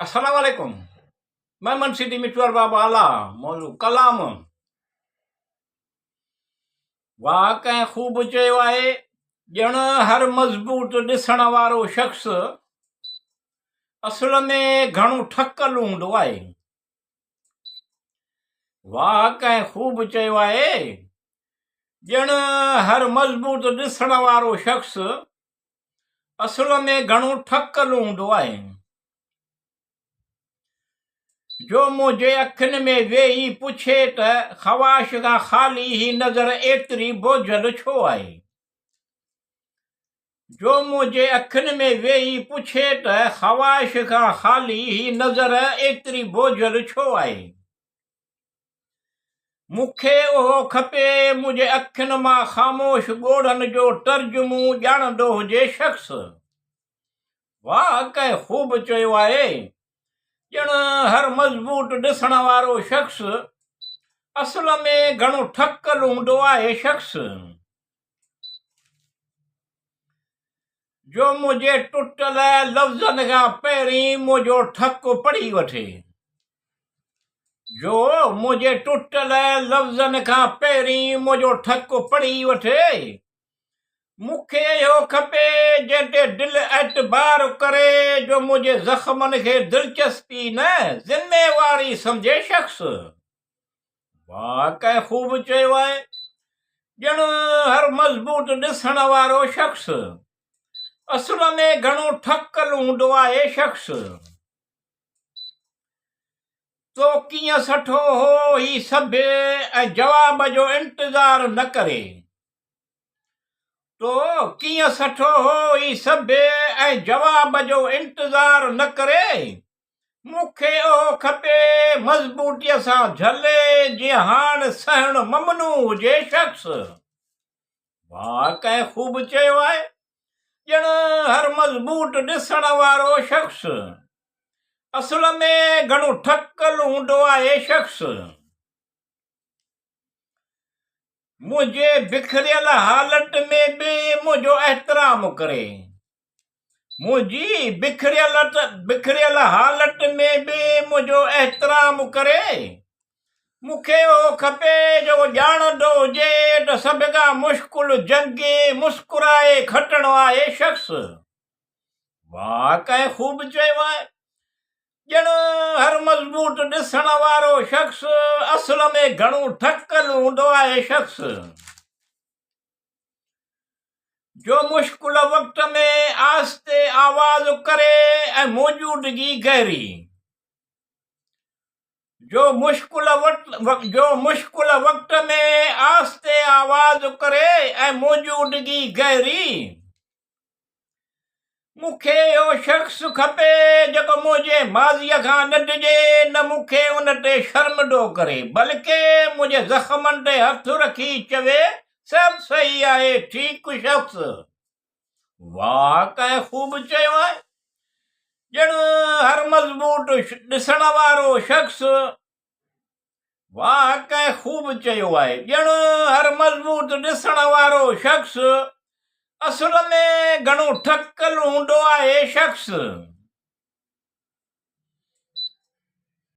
अस्सलाम वालेकुम। मैं मुंशी मिटवर बाबा आला मौजू कलाम वाह कंहिं ख़ूब चयो आहे, ॼण हर मज़बूत ॾिसण वारो शख़्स असुल में घणो ठकल हूंदो आहे। वाह कंहिं ख़ूब चयो आहे, ॼण हर मज़बूत ॾिसण वारो शख़्स असुल में घणो ठकल हूंदो आहे। जो मुंहिंजे अखियुनि में वेही पुछे त ख़वाश खां ख़ाली ही नज़र एतिरी बोझल छो आहे। जो मुंहिंजे अखियुनि में वेही पुछे त ख़वाश खां ख़ाली ही नज़र एतिरी बोझल छो आहे। मूंखे उहो खपे मुंहिंजे अखियुनि मां ख़ामोश ॻोढ़नि जो तर्जुमो ॼाणंदो हुजे शख़्स। वाह कंहिं ख़ूब चयो आहे, ॼण हर मज़बूत ॾिसण वारो शख़्स असुल में घणो ठकल हूंदो आहे शख़्स। जो मुंहिंजे टुटल लफ़्ज़नि खां पहिरीं मुंहिंजो ठक पढ़ी वठे। जो मुंहिंजे टुटल लफ़्ज़नि खां पहिरीं मुंहिंजो ठक पढ़ी वठे। मूंखे इहो खपे जंहिं ते दिलि एतबार करे, जो मुंहिंजे ज़ख़्मनि खे दिलचस्पी न ज़िम्मेवारी सम्झे शख़्स। वाह कंहिं ख़ूब चयो आहे, ॼण हर मज़बूत ॾिसण वारो शख़्स असुल में घणो ठकल हूंदो आहे शख़्स। तो कीअं सठो हो ही सभु ऐं जवाब जो इंतज़ार न करे। तो कीअं सठो हो ही सभु ऐं जवाब जो इंतज़ार न करे। मूंखे उहो खपे मज़बूतीअ सां झले, जीअं हाणे सहण ममनू हुजे शख़्स। वाह कंहिं ख़ूब चयो आहे, ॼण हर मज़बूत ॾिसण वारो शख़्स असुल में घणो ठकल हूंदो आहे शख़्स। मुंहिंजे बिखरियल हालत में बि मुंहिंजो एहतराम करे। मुंहिंजी बिखरियल हालत में बि मुंहिंजो एहतराम करे। मूंखे उहो खपे जो ॼाणंदो हुजे त सभ खां मुश्किल जंगी मुस्कुराए खटणो आहे शख़्स। वाह कंहिं ख़ूब चयो आहे, ॼण हर मज़बूत ॾिसण वारो शख़्स असुल में घणो ठकल हूंदो आहे शख़्स। जो मुश्किल वक़्त में आस्ते आवाज़ करे ऐं मौजूदगी गहरी। जो मुश्किल वक़्त में आस्ते आवाज़ करे ऐं मौजूदगी गहरी। मूंखे इहो शख़्स खपे जेको मुंहिंजे माज़ीअ खां न डिॼे, न मूंखे उन ते शर्मदो करे, बल्कि मुंहिंजे ज़ख़्मनि ते हथ रखी चवे सभु सही आहे, ठीकु शख़्स। वाह कंहिं ख़ूब चयो आहे, ॼण हर मज़बूत ॾिसण वारो शख़्स। वाह कंहिं ख़ूब चयो आहे, ॼण हर मज़बूत ॾिसण वारो शख़्स असुल में घणो ठकल हूंदो आहे शख़्स।